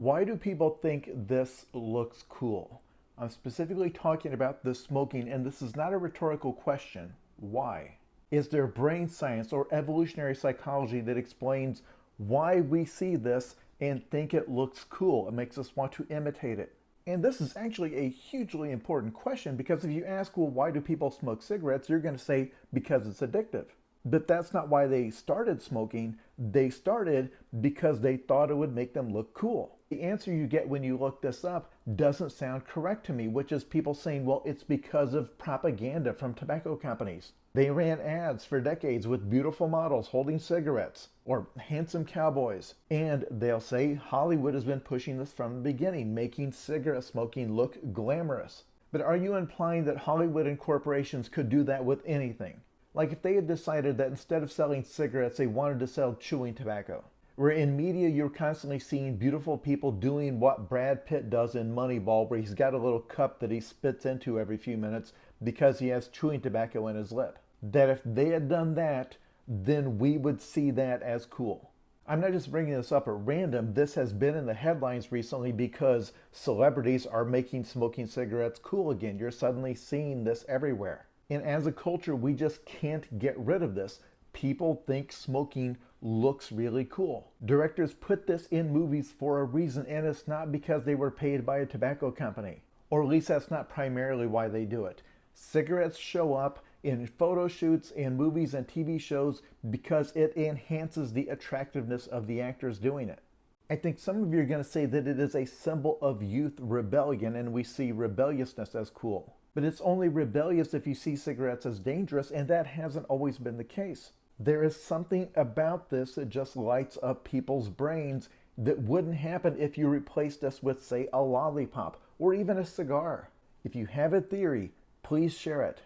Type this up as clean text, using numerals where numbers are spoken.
Why do people think this looks cool? I'm specifically talking about the smoking, and this is not a rhetorical question. Why? Is there brain science or evolutionary psychology that explains why we see this and think it looks cool? It makes us want to imitate it. And this is actually a hugely important question because if you ask, well, why do people smoke cigarettes? You're going to say, because it's addictive. But that's not why they started smoking. They started because they thought it would make them look cool. The answer you get when you look this up doesn't sound correct to me, which is people saying, well, it's because of propaganda from tobacco companies. They ran ads for decades with beautiful models holding cigarettes or handsome cowboys. And they'll say Hollywood has been pushing this from the beginning, making cigarette smoking look glamorous. But are you implying that Hollywood and corporations could do that with anything? Like if they had decided that instead of selling cigarettes, they wanted to sell chewing tobacco. Where in media, you're constantly seeing beautiful people doing what Brad Pitt does in Moneyball, where he's got a little cup that he spits into every few minutes because he has chewing tobacco in his lip. That if they had done that, then we would see that as cool. I'm not just bringing this up at random. This has been in the headlines recently because celebrities are making smoking cigarettes cool again. You're suddenly seeing this everywhere. And as a culture, we just can't get rid of this. People think smoking looks really cool. Directors put this in movies for a reason, and it's not because they were paid by a tobacco company. Or at least that's not primarily why they do it. Cigarettes show up in photo shoots and movies and TV shows because it enhances the attractiveness of the actors doing it. I think some of you are going to say that it is a symbol of youth rebellion, and we see rebelliousness as cool. But it's only rebellious if you see cigarettes as dangerous, and that hasn't always been the case. There is something about this that just lights up people's brains that wouldn't happen if you replaced us with, say, a lollipop or even a cigar. If you have a theory, please share it.